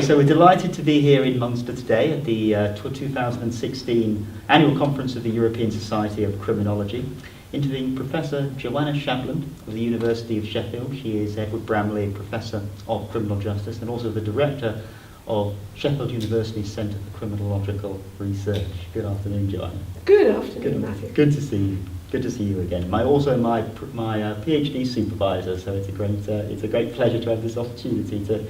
So we're delighted to be here in Munster today at the 2016 Annual Conference of the European Society of Criminology, interviewing Professor Joanna Shapland of the University of Sheffield. She is Edward Bramley Professor of Criminal Justice and also the Director of Sheffield University's Centre for Criminological Research. Good afternoon, Joanna. Good afternoon, Matthew. Good to see you. Good to see you again. My PhD supervisor, so it's a great pleasure to have this opportunity to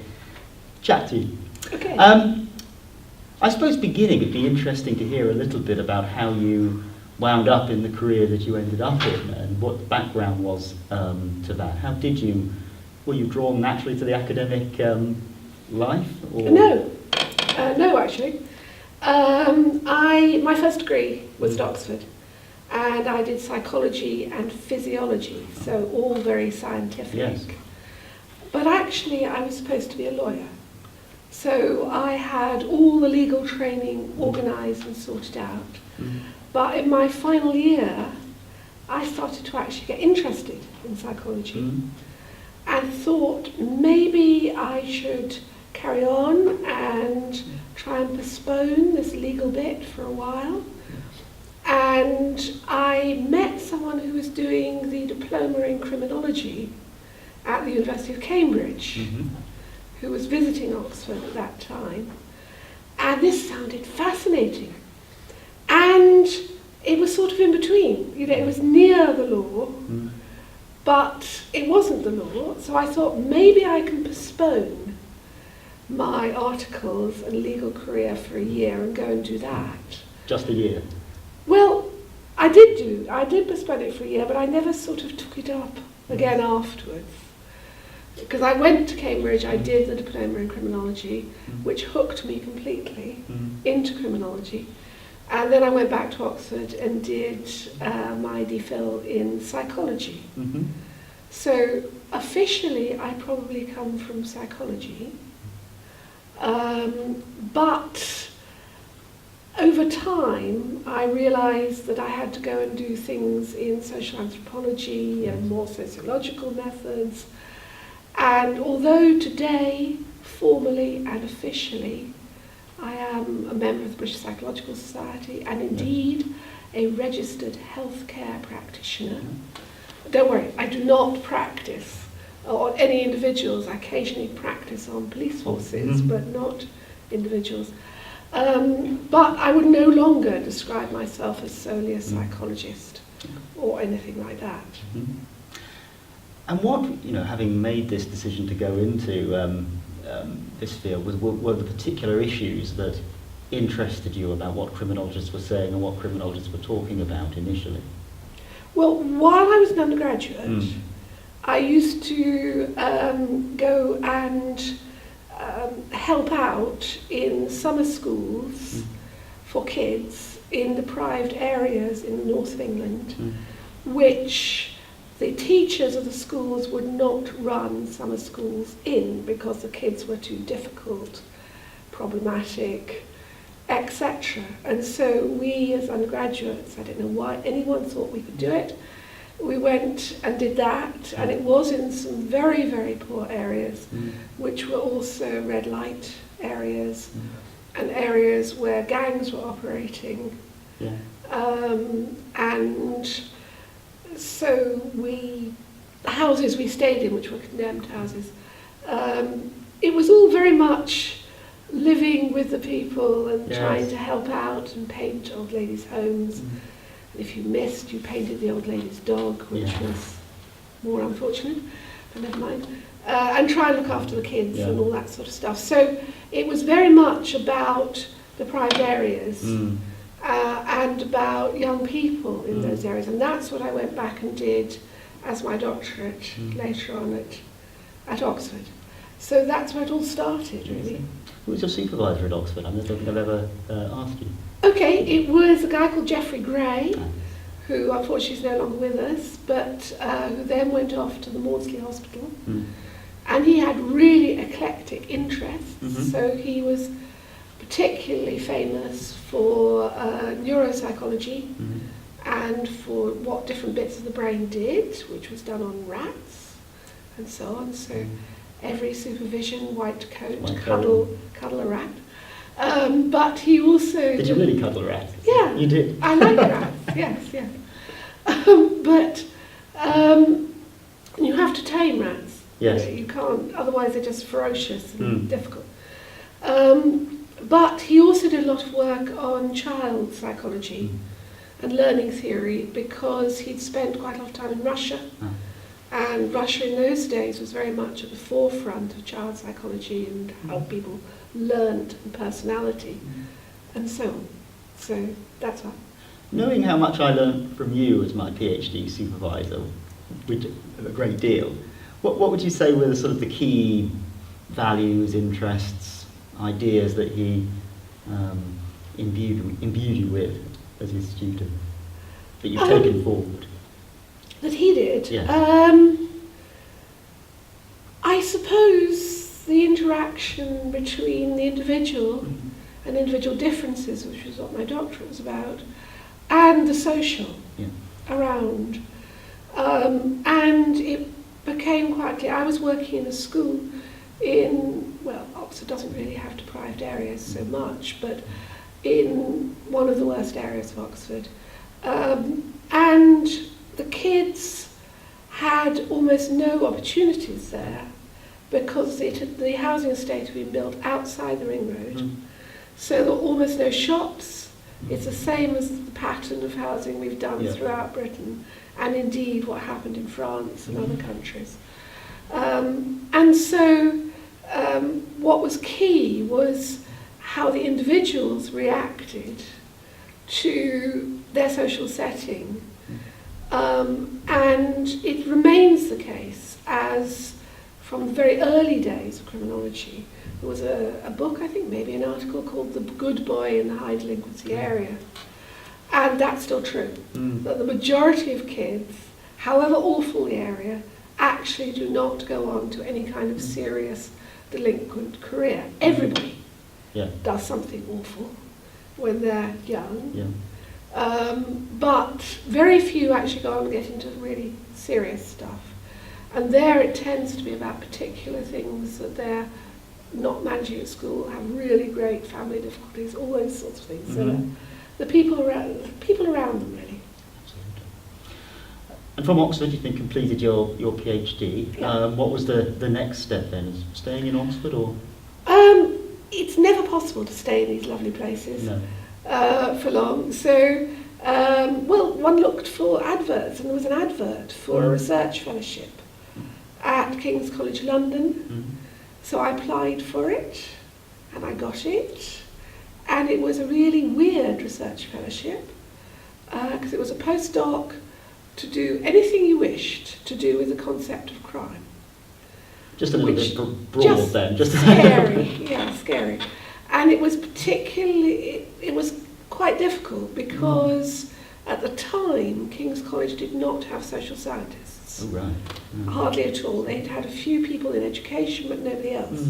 chat to you. Okay. I suppose beginning it'd be interesting to hear a little bit about how you wound up in the career that you ended up in and what the background was to that. How were you drawn naturally to the academic life? Or? No, actually. My first degree was at Oxford, and I did psychology and physiology, so all very scientific. Yes. But actually I was supposed to be a lawyer. So I had all the legal training organised and sorted out. Mm. But in my final year, I started to actually get interested in psychology and thought maybe I should carry on and try and postpone this legal bit for a while. And I met someone who was doing the diploma in criminology at the University of Cambridge, who was visiting Oxford at that time. And this sounded fascinating. And it was sort of in between. You know, it was near the law, but it wasn't the law. So I thought maybe I can postpone my articles and legal career for a year and go and do that. Just a year? Well, I did postpone it for a year, but I never sort of took it up again afterwards. Because I went to Cambridge, I did the diploma in criminology, which hooked me completely into criminology. And then I went back to Oxford and did my DPhil in psychology. So officially, I probably come from psychology. But over time, I realised that I had to go and do things in social anthropology and more sociological methods. And although today, formally and officially, I am a member of the British Psychological Society and indeed a registered healthcare practitioner. Don't worry, I do not practice on any individuals. I occasionally practice on police forces, but not individuals. But I would no longer describe myself as solely a psychologist or anything like that. And what, having made this decision to go into this field, were the particular issues that interested you about what criminologists were saying and what criminologists were talking about initially? Well, while I was an undergraduate, I used to go and help out in summer schools for kids in deprived areas in the north of England, which the teachers of the schools would not run summer schools in because the kids were too difficult, problematic, etc. And so we as undergraduates, I don't know why anyone thought we could do it, we went and did that, and it was in some very, very poor areas, which were also red light areas, and areas where gangs were operating. And so the houses we stayed in, which were condemned houses, it was all very much living with the people and trying to help out and paint old ladies' homes. And if you missed, you painted the old lady's dog, which was more unfortunate, but never mind. And try and look after the kids and all that sort of stuff. So it was very much about deprived areas. And about young people in those areas. And that's what I went back and did as my doctorate later on at Oxford. So that's where it all started, really. Who was your supervisor at Oxford? I don't think I've ever asked you. Okay, it was a guy called Geoffrey Gray, who unfortunately is no longer with us, but who then went off to the Maudsley Hospital. And he had really eclectic interests, so he was particularly famous for neuropsychology and for what different bits of the brain did, which was done on rats and so on. So every supervision, white coat, White cuddle a rat. But he also... Did you really cuddle a rat? Yeah. You did? I like rats, yes. But you have to tame rats. Yes. You can't, otherwise they're just ferocious and Mm. difficult. But he also did a lot of work on child psychology and learning theory because he'd spent quite a lot of time in Russia. Ah. And Russia in those days was very much at the forefront of child psychology and how people learnt and personality and so on. So that's why. Knowing how much I learned from you as my PhD supervisor, which a great deal, what would you say were the sort of the key values, interests, ideas that he imbued you with as his student, that you've taken forward? That he did? Yes. I suppose the interaction between the individual and individual differences, which is what my doctorate was about, and the social around. And it became quite clear. I was working in a school in, well, Oxford doesn't really have deprived areas so much, but in one of the worst areas of Oxford. And the kids had almost no opportunities there because the housing estate had been built outside the ring road. So there were almost no shops. It's the same as the pattern of housing we've done throughout Britain, and indeed what happened in France and other countries. And so what was key was how the individuals reacted to their social setting. And it remains the case, as from the very early days of criminology, there was a book, I think maybe an article called The Good Boy in the High Delinquency Area. And that's still true, that the majority of kids, however awful the area, actually do not go on to any kind of serious delinquent career. Everybody does something awful when they're young. But very few actually go on and get into really serious stuff. And there it tends to be about particular things that they're not managing at school, have really great family difficulties, all those sorts of things. So the people around them, really. Absolutely. And from Oxford, you've been completed your PhD. What was the next step then? Is staying in Oxford or? It's never possible to stay in these lovely places. No. For long. So, well, one looked for adverts, and there was an advert for a research fellowship at King's College London. So I applied for it, and I got it. And it was a really weird research fellowship, because it was a postdoc to do anything you wished to do with the concept of crime. Just a little bit broad then. Just scary, scary. And it was particularly, it was quite difficult because at the time King's College did not have social scientists. Oh, right. Hardly at all. They'd had a few people in education but nobody else.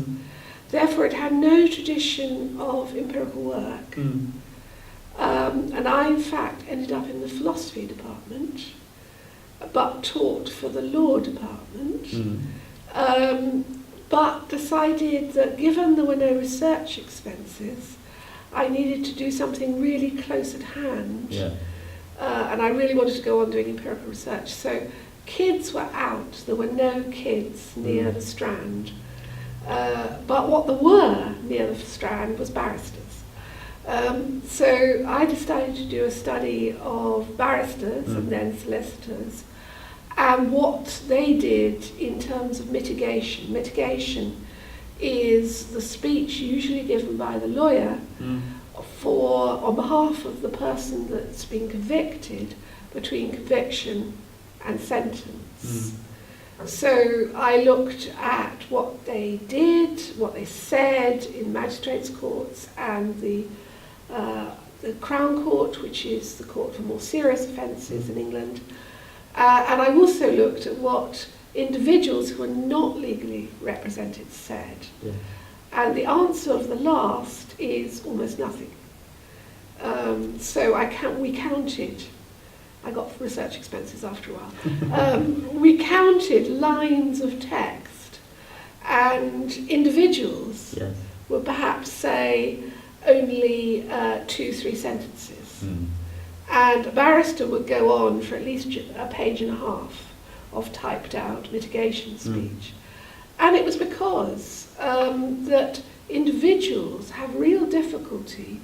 Therefore it had no tradition of empirical work. And I in fact ended up in the philosophy department but taught for the law department. But decided that given there were no research expenses, I needed to do something really close at hand. And I really wanted to go on doing empirical research. So kids were out. There were no kids near the Strand. But what there were near the Strand was barristers. So I decided to do a study of barristers and then solicitors, and what they did in terms of mitigation. Mitigation is the speech usually given by the lawyer on behalf of the person that's been convicted between conviction and sentence. So I looked at what they did, what they said in magistrates' courts and the Crown Court, which is the court for more serious offences in England. And I also looked at what individuals who were not legally represented said. And the answer of the last is almost nothing. So we counted, I got research expenses after a while, we counted lines of text and individuals Yes. would perhaps say only 2-3 sentences. And a barrister would go on for at least a page and a half of typed out litigation speech. And it was because that individuals have real difficulty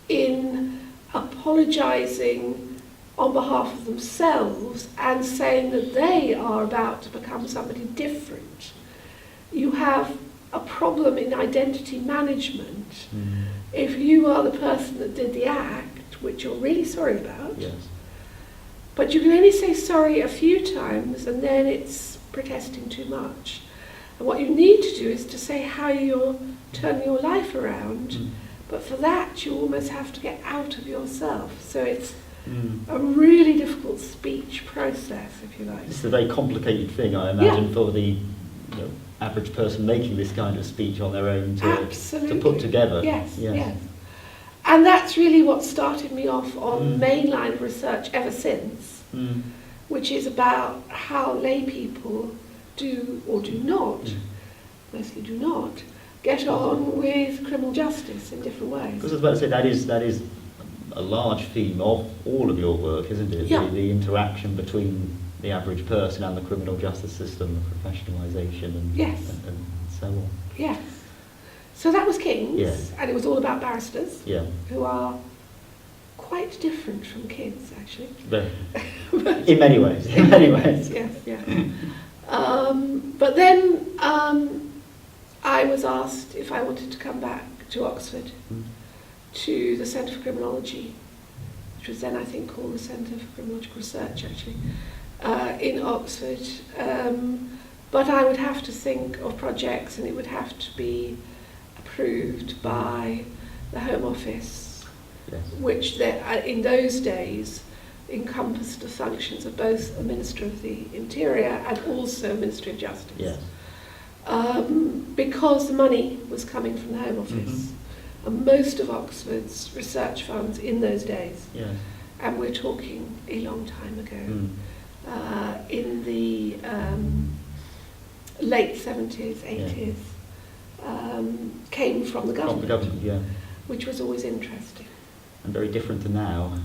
in apologising on behalf of themselves and saying that they are about to become somebody different. You have a problem in identity management if you are the person that did the act, which you're really sorry about. Yes. But you can only say sorry a few times and then it's protesting too much. And what you need to do is to say how you're turning your life around, but for that you almost have to get out of yourself. So it's a really difficult speech process, if you like. It's a very complicated thing, I imagine, for the average person making this kind of speech on their own to put together. Yes. And that's really what started me off on mainline research ever since, which is about how lay people do or do not, mostly do not, get on with criminal justice in different ways. Because I was about to say that is a large theme of all of your work, isn't it? Yeah. The interaction between the average person and the criminal justice system, the professionalisation and so on. Yes. So that was King's, Yes. and it was all about barristers, Yeah. who are quite different from kids, actually. In many ways. In many ways. Yes. But then I was asked if I wanted to come back to Oxford, to the Centre for Criminology, which was then I think called the Centre for Criminological Research, actually, in Oxford. But I would have to think of projects and it would have to be approved by the Home Office, which in those days encompassed the functions of both a Minister of the Interior and also a Ministry of Justice. Yes. Because the money was coming from the Home Office. And most of Oxford's research funds in those days, and we're talking a long time ago, in the late 70s, 80s, came from the government, which was always interesting. And very different to now.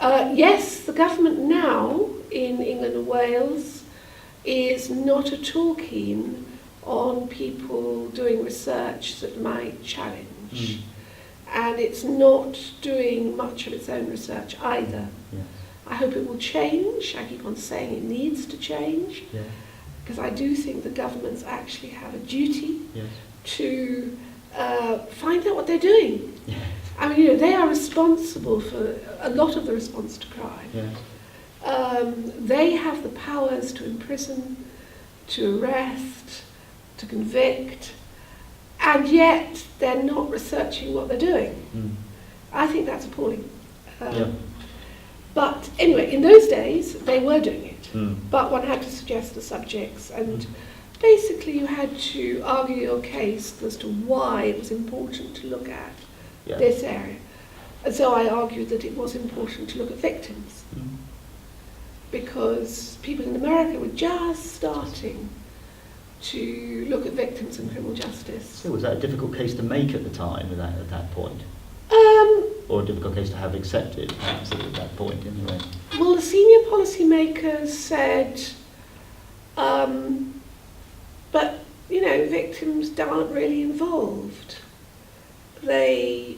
Yes, the government now in England and Wales is not at all keen on people doing research that might challenge. And it's not doing much of its own research either. I hope it will change. I keep on saying it needs to change, because I do think the governments actually have a duty to find out what they're doing. I mean, they are responsible for a lot of the response to crime. They have the powers to imprison, to arrest, to convict, and yet they're not researching what they're doing. I think that's appalling. But anyway, in those days, they were doing it. But one had to suggest the subjects, and basically you had to argue your case as to why it was important to look at this area. And so I argued that it was important to look at victims, because people in America were just starting to look at victims in criminal justice. So was that a difficult case to make at the time, at that point? Or a difficult case to have accepted, perhaps, at that point, anyway? Well, the senior policymakers said, but, victims aren't really involved. They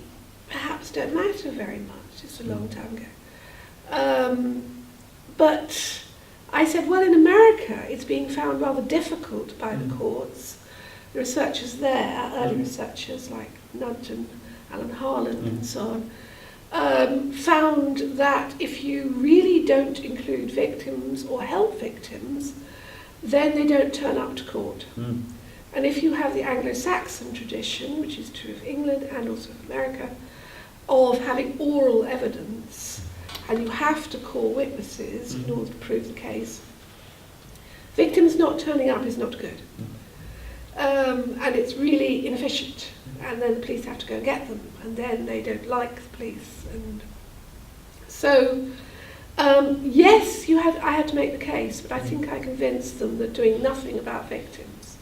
perhaps don't matter very much. It's a long time ago. But I said, well, in America, it's being found rather difficult by the courts. The researchers there, early researchers like Nunton, Alan Harland and so on, found that if you really don't include victims or help victims, then they don't turn up to court. And if you have the Anglo-Saxon tradition, which is true of England and also of America, of having oral evidence, and you have to call witnesses in order to prove the case, victims not turning up is not good. And it's really inefficient. And then the police have to go and get them, and then they don't like the police. And so, yes, I had to make the case, but I think I convinced them that doing nothing about victims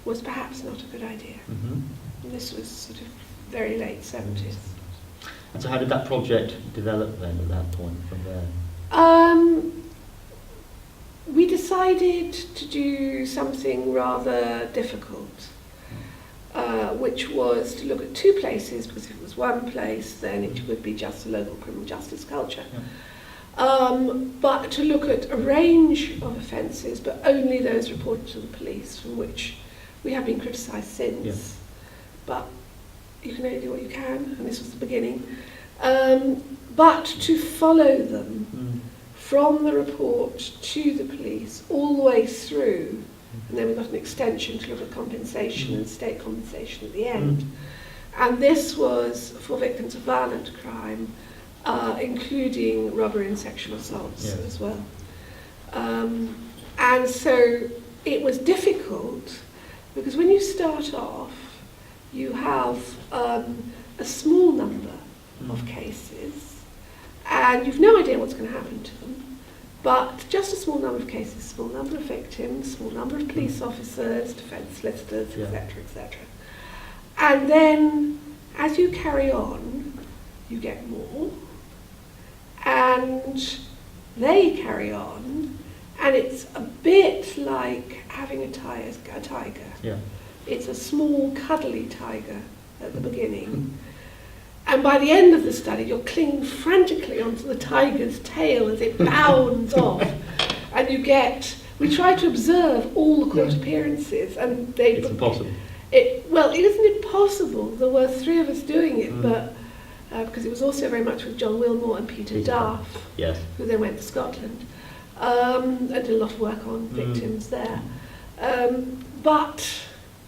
was perhaps not a good idea. Mm-hmm. And this was sort of very late 70s. And so how did that project develop then at that point from there? We decided to do something rather difficult, which was to look at two places, because if it was one place, then it would be just a local criminal justice culture. Yeah. But to look at a range of offences, but only those reported to the police, from which we have been criticised since. Yeah. But you can only do what you can, and this was the beginning. But to follow them from the report to the police all the way through, and then we got an extension to look at compensation and state compensation at the end. And this was for victims of violent crime, including robbery and sexual assaults as well. And so it was difficult because when you start off, you have a small number of cases, and you've no idea what's going to happen to them. But just a small number of cases, small number of victims, small number of police officers, defence solicitors, etc., etc. And then, as you carry on, you get more, and they carry on, and it's a bit like having a tiger. Yeah. It's a small, cuddly tiger at the beginning. And by the end of the study, you're clinging frantically onto the tiger's tail as it bounds off. And we try to observe all the court appearances. And it's impossible. Well, it isn't impossible. There were three of us doing it, but because it was also very much with John Wilmore and Peter Duff, who then went to Scotland, and did a lot of work on victims there. But,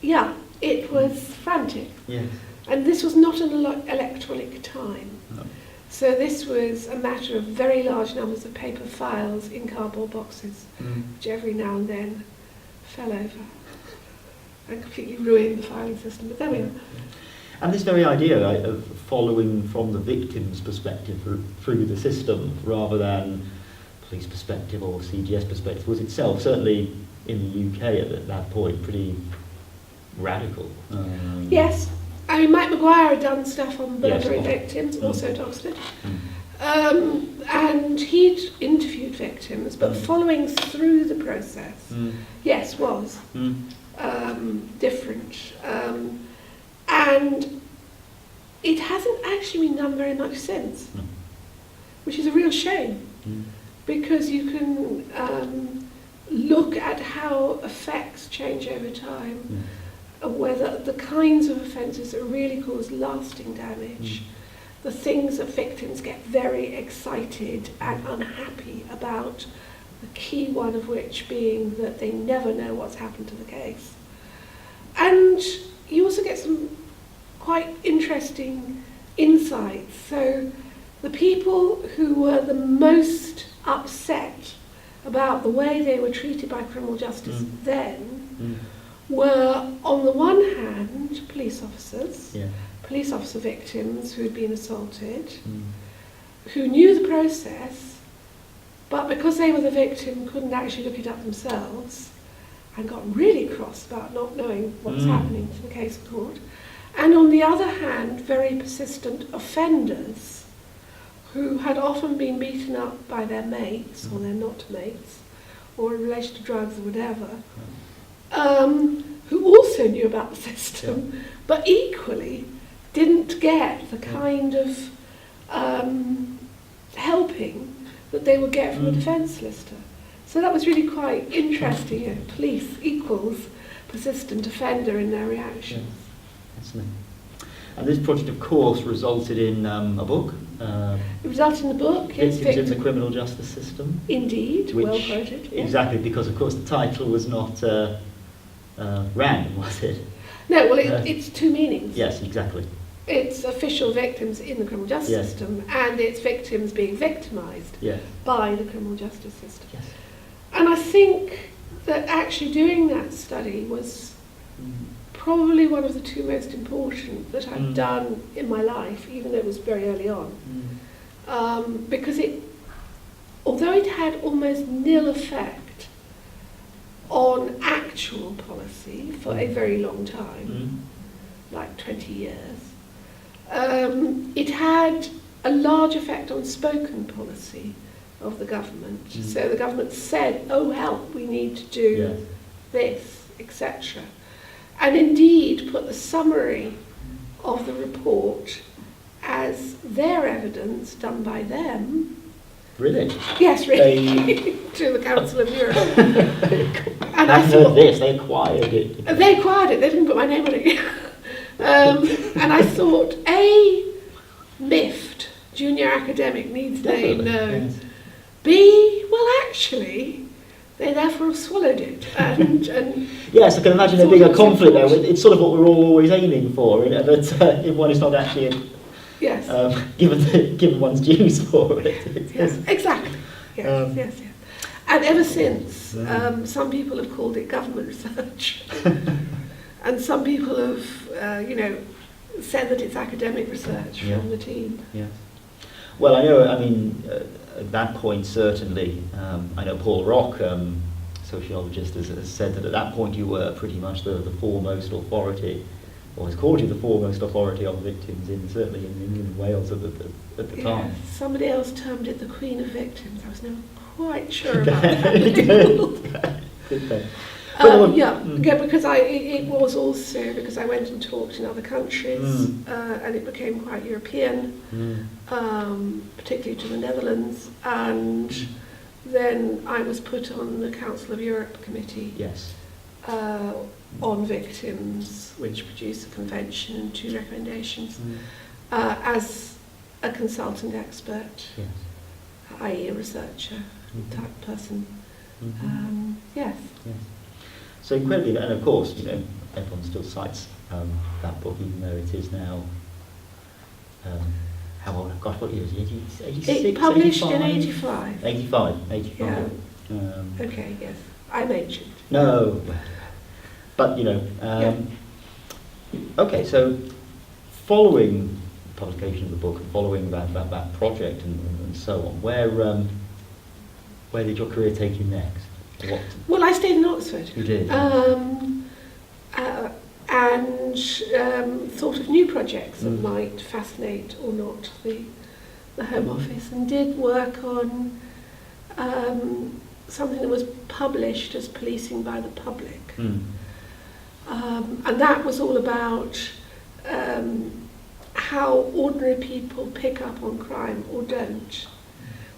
yeah, it was frantic. Yes. And this was not an electronic time. No. So this was a matter of very large numbers of paper files in cardboard boxes, which every now and then fell over and completely ruined the filing system. But there we are. And this very idea of following from the victim's perspective through the system rather than police perspective or CGS perspective was itself, certainly in the UK at that point, pretty radical. Yes. I mean, Mike Maguire had done stuff on burglary victims, also at Oxford. And he'd interviewed victims, but following through the process, was different. And it hasn't actually been done very much since, which is a real shame, because you can look at how effects change over time, whether the kinds of offences that really cause lasting damage, the things that victims get very excited and unhappy about, the key one of which being that they never know what's happened to the case. And you also get some quite interesting insights. So the people who were the most upset about the way they were treated by criminal justice then were, on the one hand, police officers, police officer victims who had been assaulted, who knew the process, but because they were the victim, couldn't actually look it up themselves, and got really cross about not knowing what was happening to the case in court. And on the other hand, very persistent offenders who had often been beaten up by their mates, or their not mates, or in relation to drugs or whatever, who also knew about the system, but equally didn't get the kind of helping that they would get from a defence solicitor. So that was really quite interesting. Police equals persistent offender in their reactions. Excellent. And this project, of course, resulted in a book. It resulted in a book. Victims in the Criminal Justice System. Indeed, well quoted. Yeah. Exactly, because of course the title was not random, was it? No, well, it's two meanings. Yes, exactly. It's official victims in the criminal justice system, and it's victims being victimised by the criminal justice system. Yes. And I think that actually doing that study was probably one of the two most important that I've done in my life, even though it was very early on. Because although it had almost nil effect on actual policy for a very long time, like 20 years. It had a large effect on spoken policy of the government. So the government said, oh help, we need to do this, etc. And indeed put the summary of the report as their evidence done by them. Really? Yes, really, to the Council of Europe. And I heard this, they acquired it. They acquired it, they didn't put my name on it. And I thought, A, MIFT, junior academic, needs name known. Yes. B, well actually, they therefore have swallowed it. And yes, I can imagine there being a conflict there. It's sort of what we're all always aiming for, but if one is not actually yes. given one's dues for it. Yes, exactly. Yes, yes. And ever since, some people have called it government research. And some people have, said that it's academic research from the team. Yeah. Well, I know, at that point, certainly, I know Paul Rock, sociologist, has said that at that point you were pretty much the foremost authority, or has called you the foremost authority on victims, certainly in England and Wales at the time. Somebody else termed it the Queen of Victims. I was never quite sure about that. Good thing. Because it was also because I went and talked in other countries, and it became quite European, particularly to the Netherlands, and then I was put on the Council of Europe committee on victims, which produced a convention and 2 recommendations, as a consultant expert, i.e. a researcher type person. Yes. So incredibly, and of course, everyone still cites that book, even though it is now, how old? Gosh, what year is it? 86? It published 85? in 85. 85. Yeah. Okay, yes. I'm ancient. No. But, okay, so following the publication of the book, and following that project and so on, where did your career take you next? Well, I stayed in Oxford. You did? And thought of new projects that might fascinate or not the Home Office, and did work on something that was published as Policing by the Public. And that was all about how ordinary people pick up on crime or don't,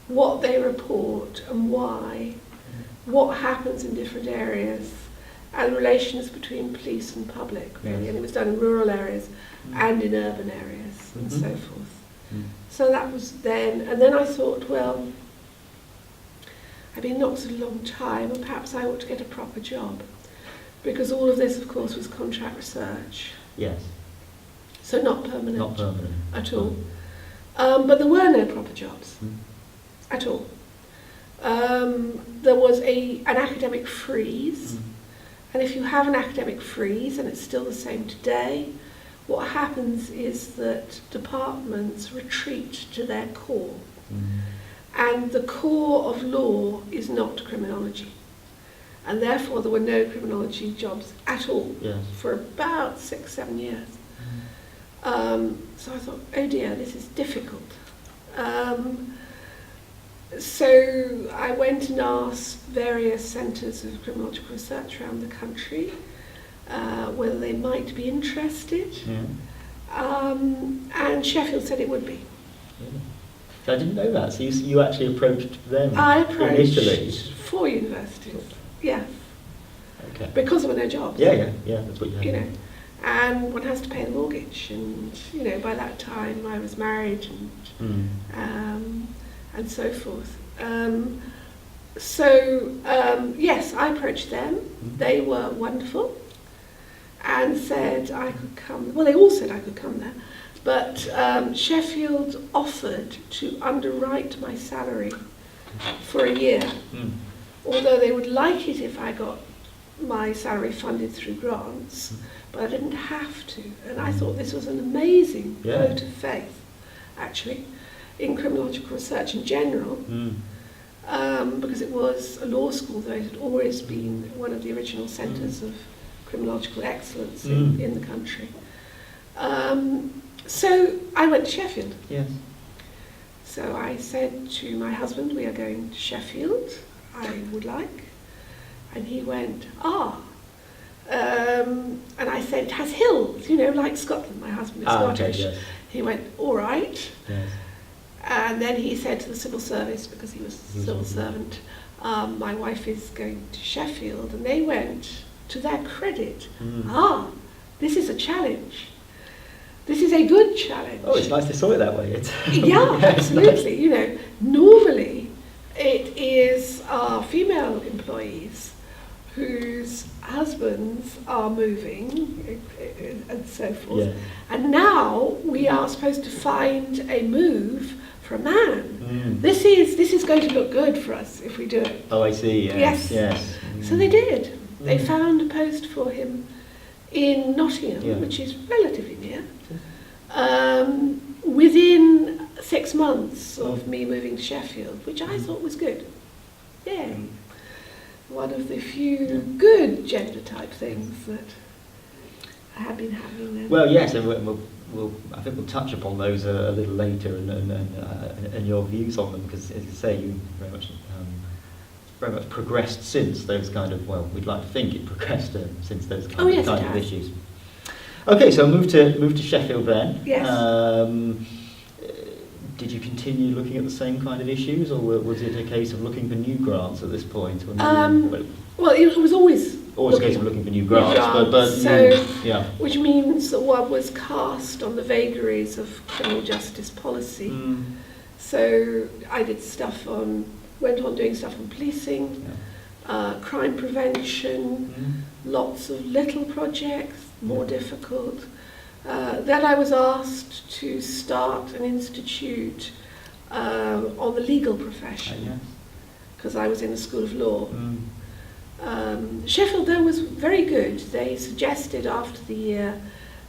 what they report and why, what happens in different areas, and relations between police and public, really. And it was done in rural areas and in urban areas and so forth. So that was then, and then I thought, well, I've been in Oxford a long time, and perhaps I ought to get a proper job, because all of this, of course, was contract research. Yes. So not permanent. Not permanent. At all. But there were no proper jobs at all. There was an academic freeze, and if you have an academic freeze, and it's still the same today, what happens is that departments retreat to their core. And the core of law is not criminology. And therefore there were no criminology jobs at all for about 6-7 years. So I thought, oh dear, this is difficult. So I went and asked various centres of criminological research around the country whether they might be interested. And Sheffield said it would be. So I didn't know that. So you actually approached them I approached initially? 4 universities. Yeah. Okay. Because there were no jobs. Yeah, that's what you had. You know, and one has to pay the mortgage, and by that time I was married, and so forth. Yes, I approached them. They were wonderful, and said I could come. Well, they all said I could come there, but Sheffield offered to underwrite my salary for a year, although they would like it if I got my salary funded through grants, but I didn't have to. And I thought this was an amazing vote of faith, actually, in criminological research in general. because it was a law school, though it had always been one of the original centres of criminological excellence in the country. So I went to Sheffield. Yes. So I said to my husband, we are going to Sheffield, I would like. And he went, and I said, it has hills, you know, like Scotland. My husband is Scottish. Okay, yes. He went, all right. Yes. And then he said to the civil service, because he was a civil servant, my wife is going to Sheffield. And they went, to their credit, this is a challenge. This is a good challenge. Oh, it's nice they saw it that way. Yeah, absolutely. You know, normally it is our female employees whose husbands are moving and so forth. Yeah. And now we are supposed to find a move for a man. This is going to look good for us if we do it. Oh, I see. Yes. Yes. So they did. They found a post for him in Nottingham, which is relatively near. Within 6 months of me moving to Sheffield, which I thought was good. Yeah. One of the few good gender type things that have been happening then. Well, yes, and I think we'll touch upon those a little later and your views on them, because, as you say, you very much progressed since those kind of, well, we'd like to think it progressed since those kind of issues. Okay, so move to Sheffield then. Yes. Did you continue looking at the same kind of issues, or was it a case of looking for new grants at this point? Or well, it was always a case of looking for new grants, which means that one was cast on the vagaries of criminal justice policy. So I did went on doing stuff on policing, crime prevention, lots of little projects, more difficult. Then I was asked to start an institute on the legal profession, because I was in the School of Law. Sheffield, though, was very good. They suggested after the year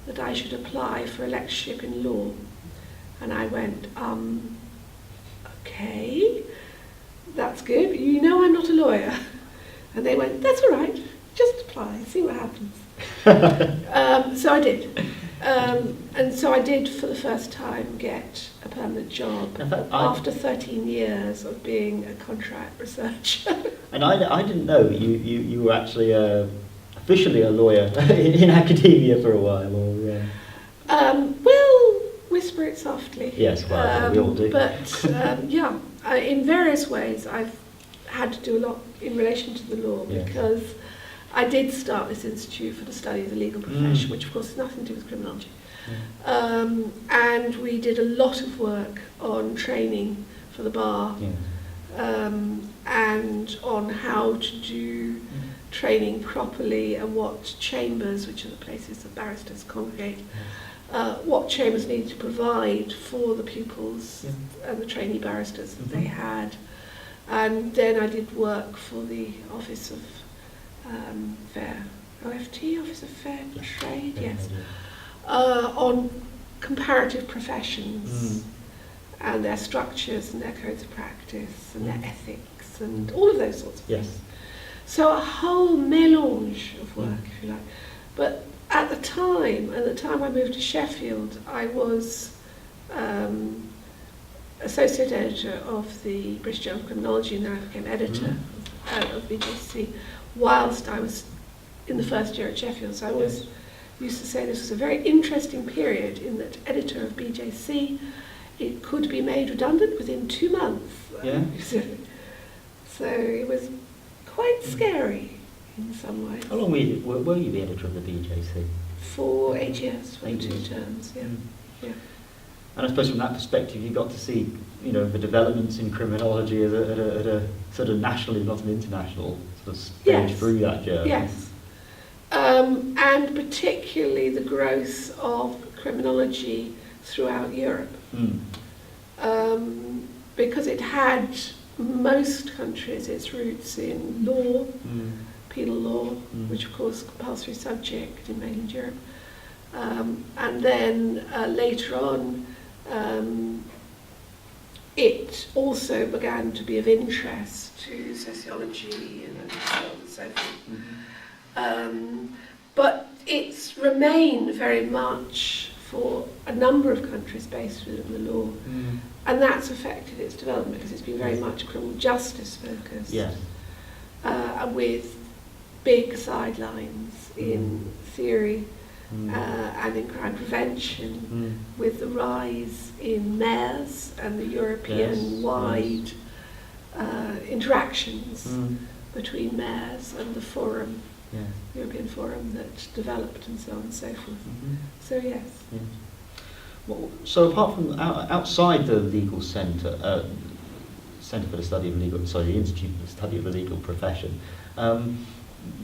that I should apply for a lectureship in law. And I went, okay, that's good. You know I'm not a lawyer. And they went, that's all right, just apply, see what happens. So I did. And so I did, for the first time, get a permanent job after 13 years of being a contract researcher. And I didn't know you were actually officially a lawyer in academia for a while. Or, well, whisper it softly. Yes, well, we all do. But in various ways I've had to do a lot in relation to the law, because I did start this institute for the study of the legal profession, which of course has nothing to do with criminology. And we did a lot of work on training for the bar, and on how to do training properly, and what chambers, which are the places that barristers congregate, what chambers need to provide for the pupils and the trainee barristers that they had. And then I did work for the Office of OFT, Office of Fair Trade, on comparative professions and their structures and their codes of practice and their ethics and all of those sorts of things. So a whole mélange of work, if you like. But at the time I moved to Sheffield, I was associate editor of the British Journal of Criminology, and then I became editor of BJC whilst I was in the first year at Sheffield. So I was used to say this was a very interesting period, in that editor of BJC, it could be made redundant within 2 months. So it was quite scary in some ways. How long were you the editor of the BJC? For 8 years, for 2 terms, yeah. And I suppose from that perspective, you got to see, the developments in criminology at a sort of national, if not an international, sort of stage through that journey. Yes. And particularly the growth of criminology throughout Europe. Because it had, most countries, its roots in law, penal law, which of course is a compulsory subject in mainland Europe. And then later on, it also began to be of interest to sociology and so on and so forth. But it's remained very much for a number of countries based within the law, and that's affected its development because it's been very much criminal justice focused, with big sidelines in theory and in crime prevention, with the rise in mayors and the European-wide interactions between mayors and the forum. European Forum that developed and so on and so forth. So yes. Well, so apart from outside the legal centre, Centre for the Study of Legal, sorry, the Institute for the Study of the Legal Profession,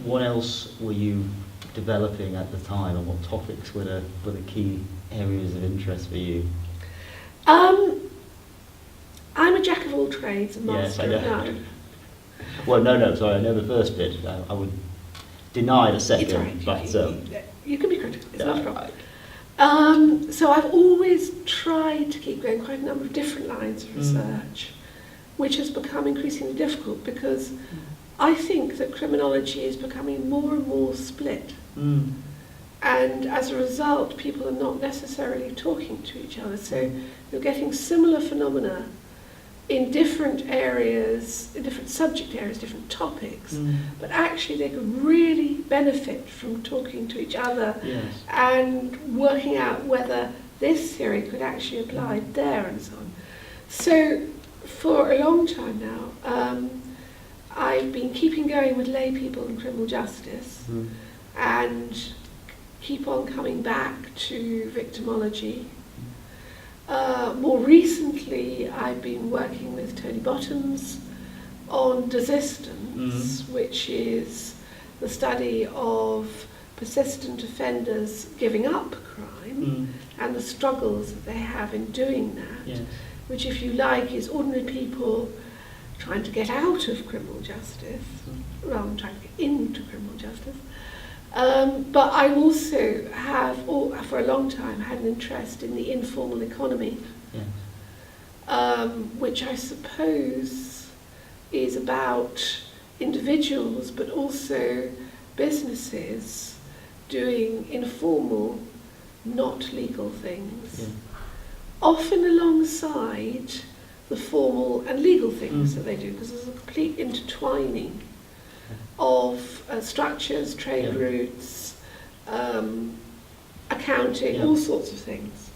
what else were you developing at the time, and what topics were the key areas of interest for you? I'm a jack of all trades, a master of none. Well, no, sorry, I know the first bit. I would deny the second, it's right. But you can be critical, it's not a problem. So I've always tried to keep going quite a number of different lines of research, which has become increasingly difficult because I think that criminology is becoming more and more split. And as a result, people are not necessarily talking to each other. So you're getting similar phenomena in different areas, in different subject areas, different topics, but actually they could really benefit from talking to each other and working out whether this theory could actually apply there and so on. So for a long time now, I've been keeping going with lay people in criminal justice and keep on coming back to victimology. More recently, I've been working with Tony Bottoms on desistance, which is the study of persistent offenders giving up crime and the struggles that they have in doing that, which, if you like, is ordinary people trying to get out of criminal justice rather than trying to get into criminal justice. But I also have, for a long time, had an interest in the informal economy, which I suppose is about individuals, but also businesses doing informal, not legal things, often alongside the formal and legal things that they do, because there's a complete intertwining of structures, trade routes, accounting, all sorts of things.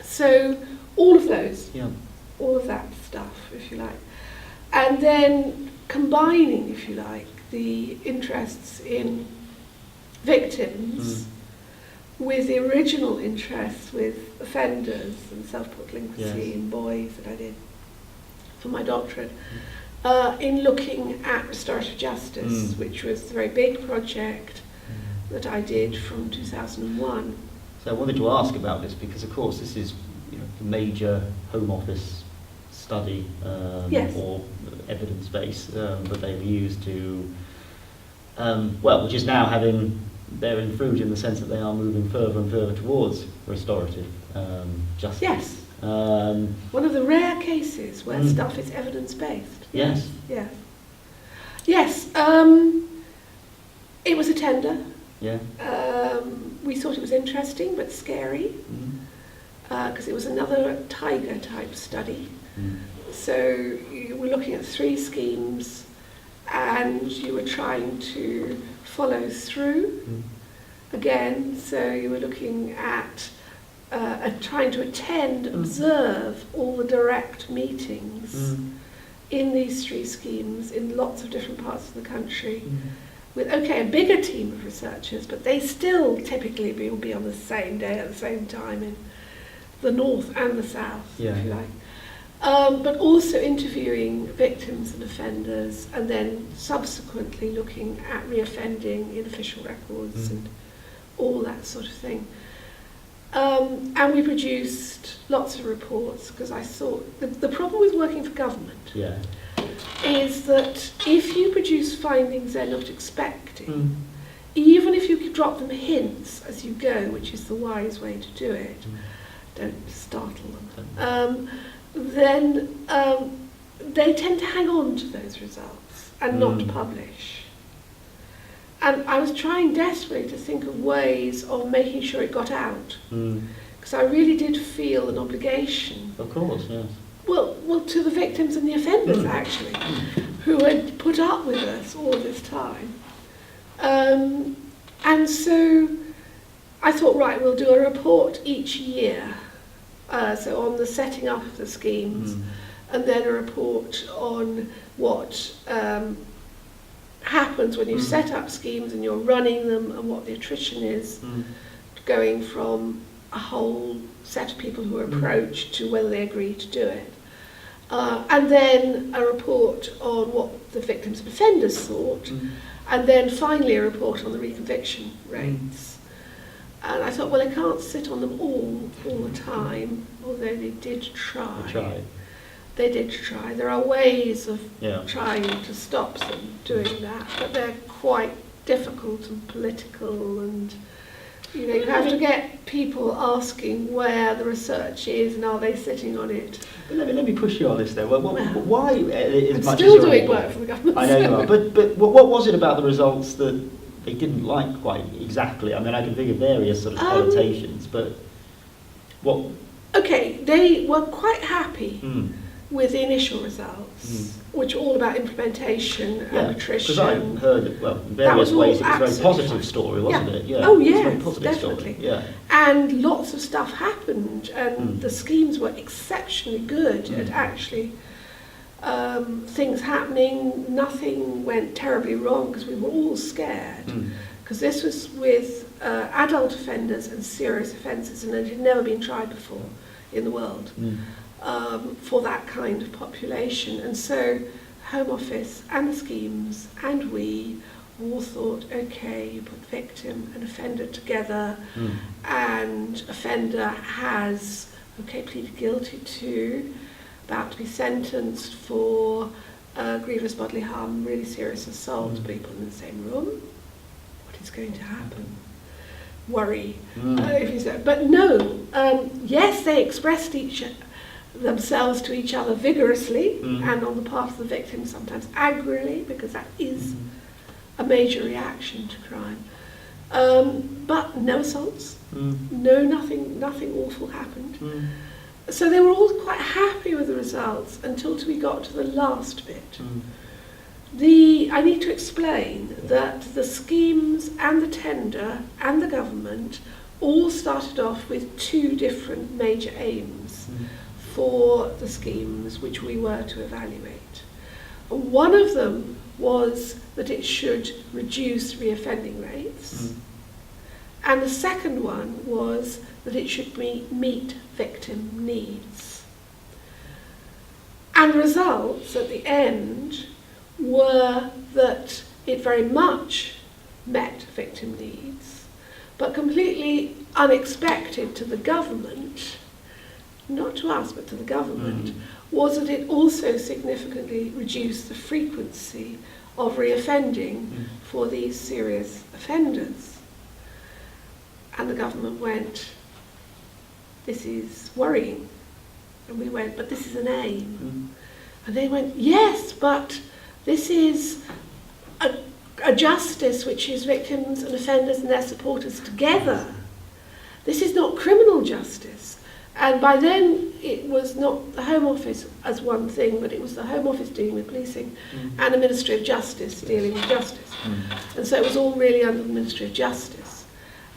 So all of those, all of that stuff, if you like. And then combining, if you like, the interests in victims with the original interests with offenders and self-taught literacy in boys that I did for my doctorate. In looking at restorative justice, which was a very big project that I did from 2001. So I wanted to ask about this because, of course, this is the major Home Office study or evidence base that they've used to, which is now bearing fruit in the sense that they are moving further and further towards restorative justice. Yes. One of the rare cases where stuff is evidence-based. Yes. Yes. Yes. It was a tender. Yeah. We thought it was interesting but scary because it was another tiger type study. So you were looking at 3 schemes and you were trying to follow through again. So you were looking at trying to attend, observe all the direct meetings in these 3 schemes in lots of different parts of the country with, a bigger team of researchers, but they still typically will be on the same day at the same time in the north and the south, if you like. But also interviewing victims and offenders, and then subsequently looking at reoffending in official records and all that sort of thing. And we produced lots of reports because I thought the problem with working for government is that if you produce findings they're not expecting, even if you drop them hints as you go, which is the wise way to do it, don't startle them, then they tend to hang on to those results and not publish. And I was trying desperately to think of ways of making sure it got out, because I really did feel an obligation. Of course, yes. Well, to the victims and the offenders, actually, who had put up with us all this time. And so I thought, right, we'll do a report each year, so on the setting up of the schemes, and then a report on what happens when you set up schemes and you're running them, and what the attrition is, going from a whole set of people who are approached to whether they agree to do it. And then a report on what the victims and offenders thought, and then finally a report on the reconviction rates. And I thought, well, I can't sit on them all the time, although they did try. They did try. There are ways of trying to stop them doing that, but they're quite difficult and political, and you have to get people asking where the research is and are they sitting on it. But let me push you on this though. Why, as I'm much still as doing work for the government. I know you are, but what was it about the results that they didn't like quite exactly? I mean, I can think of various sort of connotations, but what? Okay, they were quite happy with the initial results, which were all about implementation and attrition. Because I heard that, in various ways it was a very positive story, wasn't it? Yeah. Oh, It was a yes, very positive definitely. story. Yeah. And lots of stuff happened, and the schemes were exceptionally good at actually things happening. Nothing went terribly wrong because we were all scared. Because this was with adult offenders and serious offences, and it had never been tried before in the world. For that kind of population. And so Home Office and the schemes and we all thought, okay, you put victim and offender together, and offender has pleaded guilty to, about to be sentenced for grievous bodily harm, really serious assault, people in the same room. What is going to happen? Worry. But no, yes, they expressed themselves to each other vigorously, and on the part of the victim sometimes angrily, because that is a major reaction to crime. But no assaults, nothing awful happened. So they were all quite happy with the results until we got to the last bit. I need to explain that the schemes and the tender and the government all started off with two different major aims for the schemes which we were to evaluate. One of them was that it should reduce reoffending rates, and the second one was that it should meet victim needs. And the results at the end were that it very much met victim needs, but completely unexpected to the government, not to us, but to the government, was that it also significantly reduced the frequency of reoffending for these serious offenders. And the government went, this is worrying. And we went, but this is an aim. And they went, yes, but this is a justice which is victims and offenders and their supporters together. This is not criminal justice. And by then, it was not the Home Office as one thing, but it was the Home Office dealing with policing and the Ministry of Justice dealing with justice. And so it was all really under the Ministry of Justice.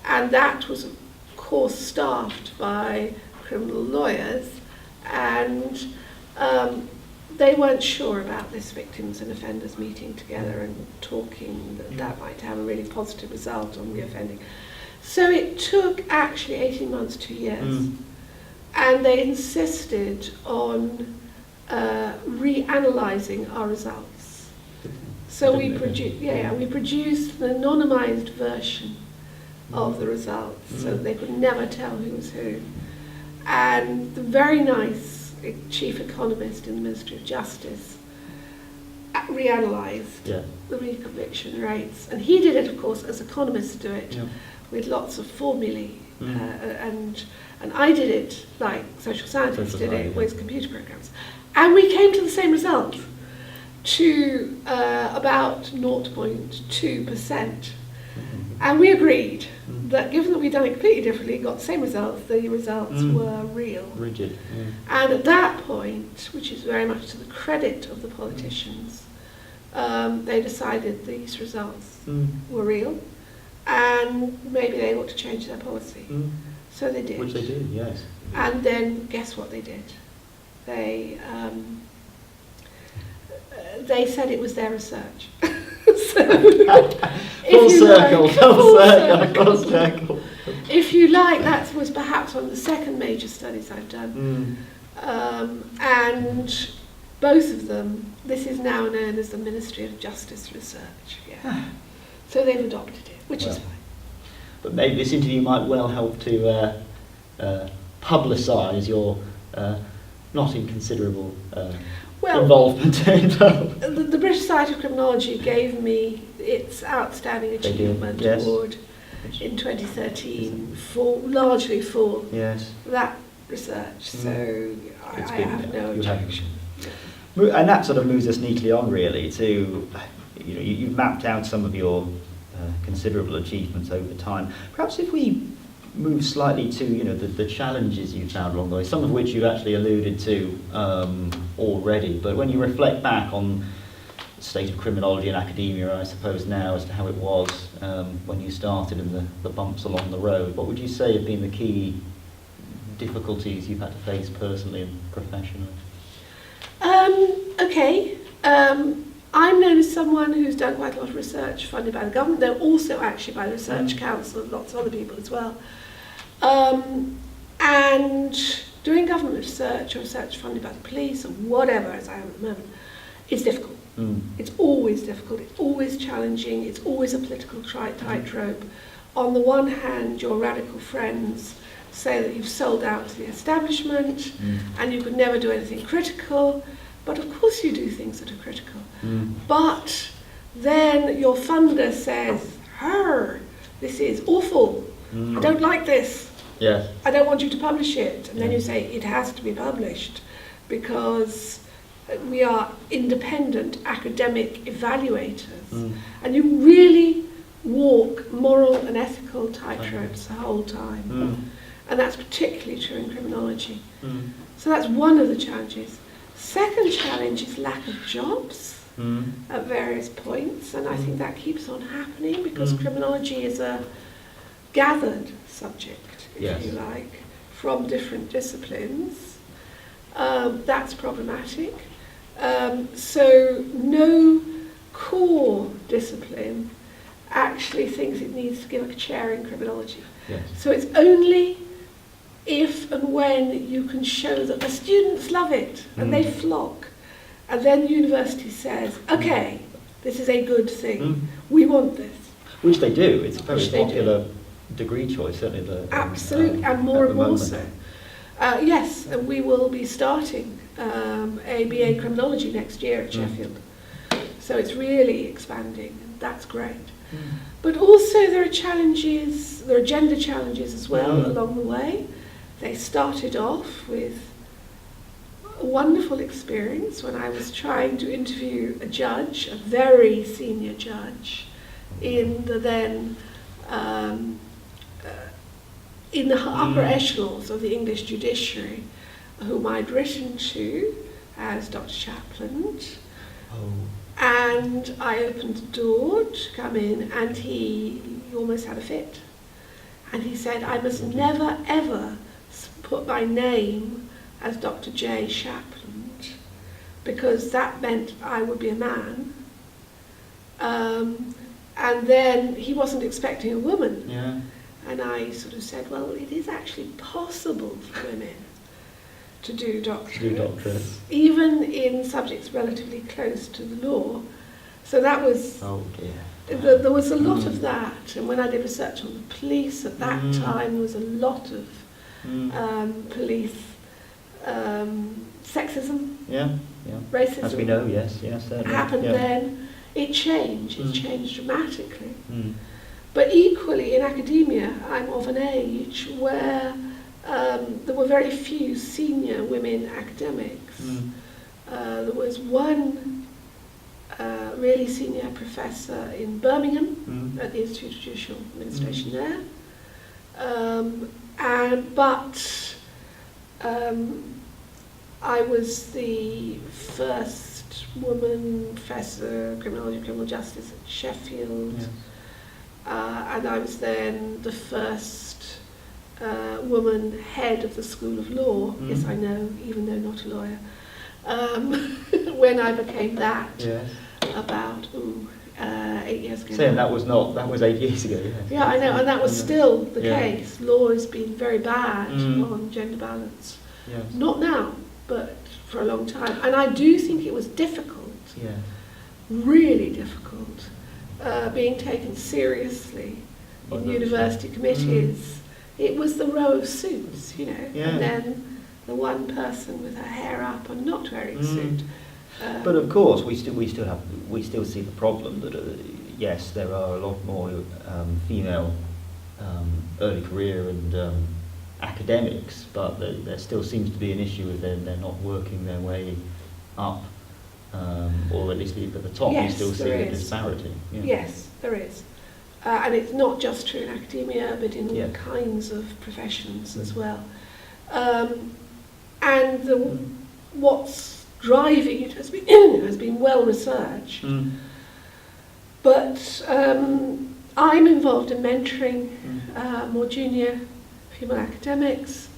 And that was, of course, staffed by criminal lawyers, and they weren't sure about this victims and offenders meeting together and talking that might have a really positive result on reoffending. So it took actually 18 months, 2 years. And they insisted on reanalyzing our results. So we produced an anonymized version of the results, so they could never tell who was who. And the very nice chief economist in the Ministry of Justice reanalyzed Yeah. the reconviction rates. And he did it, of course, as economists do it, Yeah. with lots of formulae. And I did it like social scientists did it with computer programs. And we came to the same result, to about 0.2%. And we agreed that given that we'd done it completely differently, got the same results, the results were real. Rigid. Yeah. And at that point, which is very much to the credit of the politicians, they decided these results were real, and maybe they ought to change their policy. So they did. Which they did, yes. And then guess what they did? They said it was their research. Full circle. If you like, that was perhaps one of the second major studies I've done. And both of them, this is now known as the Ministry of Justice Research. Yeah. So they've adopted it, which is fine. But maybe this interview might well help to publicise your not inconsiderable involvement in the British Society of Criminology gave me its Outstanding Achievement Award in 2013, largely for that research. So I have no objection. And that sort of moves us neatly on, really, to you've mapped out some of your considerable achievements over time. Perhaps if we move slightly to the challenges you found along the way, some of which you've actually alluded to already, but when you reflect back on the state of criminology and academia, I suppose now, as to how it was when you started and the bumps along the road, what would you say have been the key difficulties you've had to face personally and professionally? I'm known as someone who's done quite a lot of research funded by the government, though also actually by the Research Council and lots of other people as well. And doing government research or research funded by the police or whatever, as I am at the moment, is difficult. It's always difficult, it's always challenging, it's always a political tightrope. On the one hand, your radical friends say that you've sold out to the establishment and you could never do anything critical. But of course you do things that are critical. But then your funder says, this is awful. I don't like this. Yes. I don't want you to publish it. And then you say, it has to be published because we are independent academic evaluators. And you really walk moral and ethical tightropes the whole time. And that's particularly true in criminology. So that's one of the challenges. Second challenge is lack of jobs at various points, and I think that keeps on happening because criminology is a gathered subject, if you like, from different disciplines. That's problematic. So no core discipline actually thinks it needs to give a chair in criminology. So it's only if and when you can show that the students love it and they flock, and then the university says, okay, this is a good thing, we want this. Which they do, it's a very popular degree choice, certainly. Absolutely, and more and more so. Yes, and we will be starting a BA in criminology next year at Sheffield. So it's really expanding, and that's great. But also there are challenges, there are gender challenges as well along the way. They started off with a wonderful experience when I was trying to interview a judge, a very senior judge, in the then in the upper echelons of the English judiciary, whom I'd written to as Dr. Shapland. And I opened the door to come in, and he almost had a fit. And he said, I must never, ever put my name as Dr. J. Shapland, because that meant I would be a man. And then he wasn't expecting a woman. And I sort of said, well, it is actually possible for women to do doctorates, even in subjects relatively close to the law. So that was, there was a lot of that. And when I did research on the police at that time, there was a lot of police sexism. Yeah. racism As we know, yes, certainly. happened Yeah. then, it changed. It changed dramatically. Mm. But equally, in academia, I'm of an age where there were very few senior women academics. Mm. There was one really senior professor in Birmingham at the Institute of Judicial Administration there. But I was the first woman professor of criminology and criminal justice at Sheffield. Yes. And I was then the first woman head of the School of Law. Yes, I know, even though not a lawyer. When I became that, Yes. about 8 years ago. Saying that was 8 years ago. Yes. Yeah, I know, and that was still the Yeah. case. Law has been very bad on gender balance. Yes. Not now, but for a long time. And I do think it was difficult, Yeah. really difficult, being taken seriously in university committees. It was the row of suits, you know, Yeah. and then the one person with her hair up and not wearing a suit. But of course, we still see the problem that yes, there are a lot more female early career and academics, but there still seems to be an issue with them. They're not working their way up, or at least at the top. Yes, you still see there the is. disparity. Yeah. Yes, there is. And it's not just true in academia, but in all Yeah. kinds of professions as well. And what's driving it has been well researched. But I'm involved in mentoring more junior female academics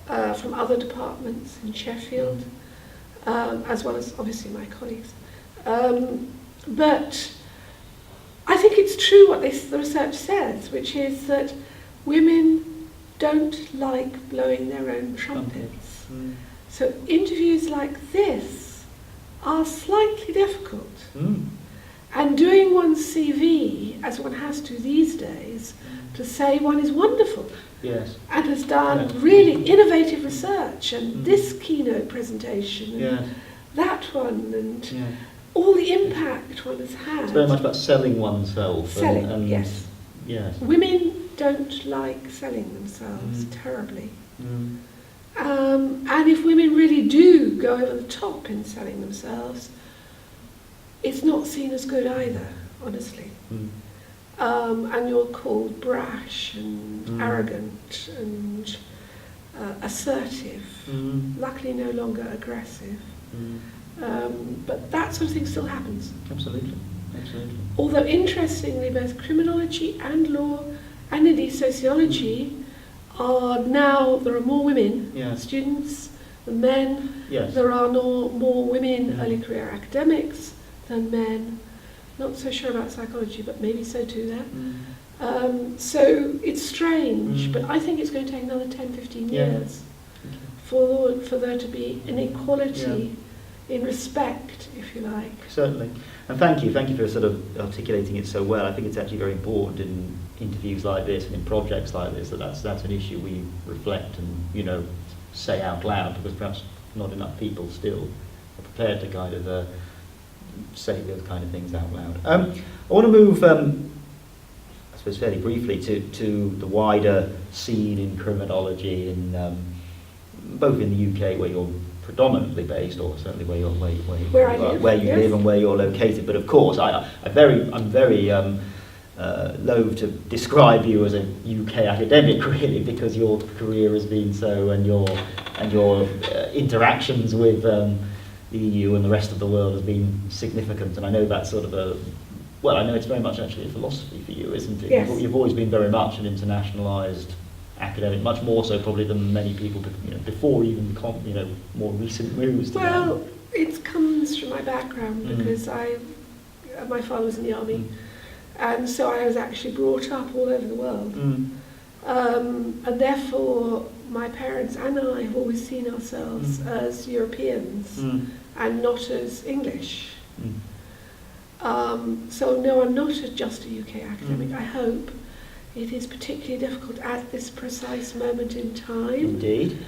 from other departments in Sheffield, as well as obviously my colleagues. But I think it's true what the research says, which is that women don't like blowing their own trumpets. So interviews like this are slightly difficult. And doing one's CV, as one has to these days, to say one is wonderful Yes. and has done really innovative research, and this keynote presentation, and Yes. that one, and Yeah. all the impact one has had. It's very much about selling oneself. Selling, and yes. Yes. Women don't like selling themselves terribly. And if women really do go over the top in selling themselves, it's not seen as good either, honestly. And you're called brash and arrogant and assertive. Luckily no longer aggressive. But that sort of thing still happens. Absolutely. Absolutely. Although interestingly, both criminology and law, and indeed sociology, there are more women students than men. Yes. There are more women early career academics than men. Not so sure about psychology, but maybe so too there. So it's strange, but I think it's going to take another 10-15 years for there to be an equality in respect, if you like. Certainly. And thank you for sort of articulating it so well. I think it's actually very important in interviews like this and in projects like this that's an issue we reflect and say out loud, because perhaps not enough people still are prepared to kind of say those kind of things out loud. I want to move, I suppose, fairly briefly to the wider scene in criminology, both in the UK, where you're predominantly based, or certainly where you live and where you're located. But of course, I'm very loath to describe you as a UK academic, really, because your career has been so, and your interactions with the EU and the rest of the world has been significant. And I know that's sort of I know it's very much actually a philosophy for you, isn't it? Yes. You've always been very much an internationalised academic, much more so probably than many people before even more recent moves to Well, it comes from my background, because my father was in the army, and so I was actually brought up all over the world. And therefore my parents and I have always seen ourselves as Europeans and not as English. So no, I'm not just a UK academic. I hope. It is particularly difficult at this precise moment in time. Indeed.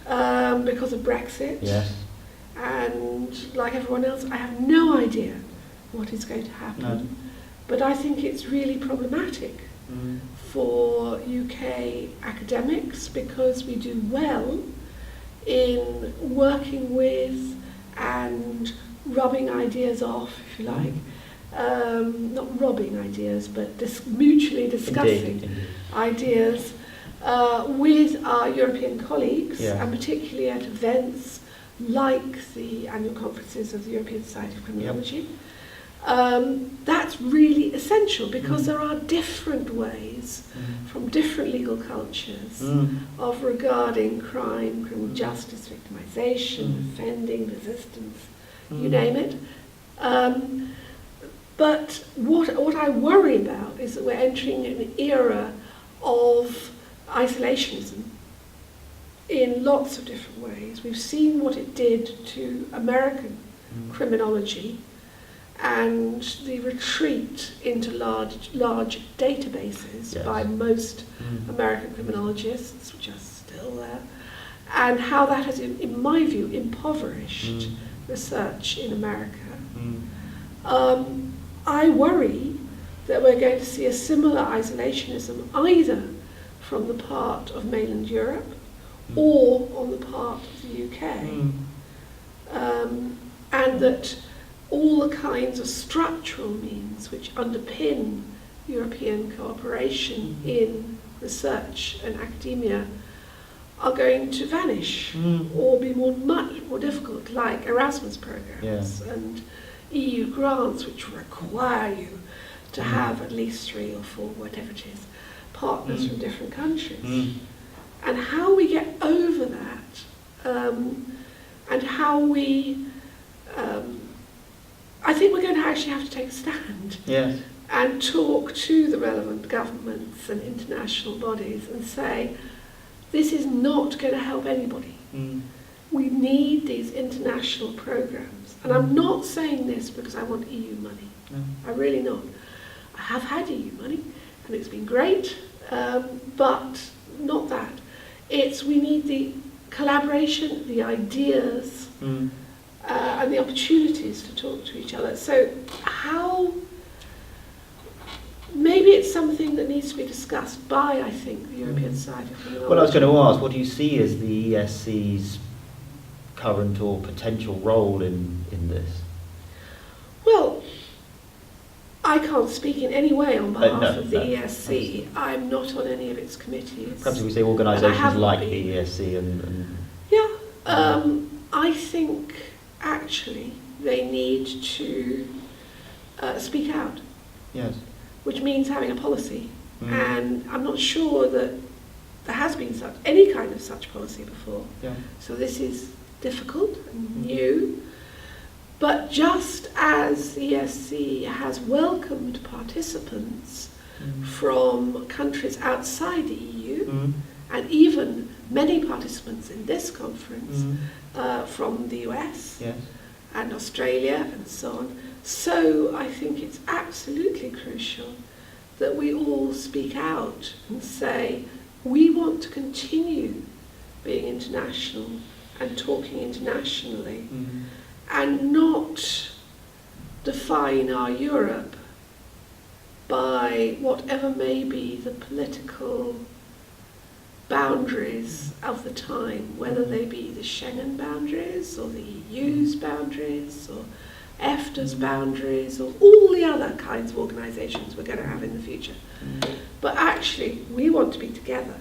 Because of Brexit. Yes. and like everyone else, I have no idea what is going to happen. No. But I think it's really problematic for UK academics because we do well in working with and rubbing ideas off, if you like. Not robbing ideas, but mutually discussing Indeed. ideas with our European colleagues, Yeah. and particularly at events like the annual conferences of the European Society of Criminology. That's really essential because there are different ways from different legal cultures of regarding crime, criminal justice, victimization, offending, resistance, you name it. But what I worry about is that we're entering an era of isolationism in lots of different ways. We've seen what it did to American criminology and the retreat into large databases by most American criminologists, which are still there, and how that has, in my view, impoverished research in America. I worry that we're going to see a similar isolationism either from the part of mainland Europe or on the part of the UK. And that all the kinds of structural means which underpin European cooperation in research and academia are going to vanish or be much more difficult, like Erasmus programs and EU grants, which require you to have at least 3 or 4, whatever it is, partners from different countries. And how we get over that, and how we, I think we're going to actually have to take a stand and talk to the relevant governments and international bodies and say, this is not going to help anybody. We need these international programs. And I'm not saying this because I want EU money. I'm really not. I have had EU money and it's been great, but not that. We need the collaboration, the ideas, and the opportunities to talk to each other. So maybe it's something that needs to be discussed by, I think, the European Society of Criminology. Well, I was going to ask, what do you see as the ESC's current or potential role in this? Well, I can't speak in any way on behalf of the ESC. I'm not on any of its committees. Perhaps we say organisations like the ESC and I think actually they need to speak out. Yes. Which means having a policy. And I'm not sure that there has been any kind of such policy before. So this is difficult and new. But just as the ESC has welcomed participants from countries outside the EU, and even many participants in this conference from the US and Australia and so on, so I think it's absolutely crucial that we all speak out and say, we want to continue being international and talking internationally, and not define our Europe by whatever may be the political boundaries of the time, whether they be the Schengen boundaries or the EU's boundaries or EFTA's boundaries or all the other kinds of organisations we're going to have in the future. But actually, we want to be together.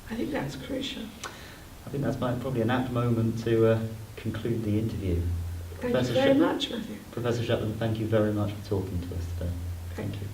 I think that's crucial. I think that's probably an apt moment to conclude the interview. Thank you very much, Matthew. Professor Shapland, thank you very much for talking to us today. Thank you.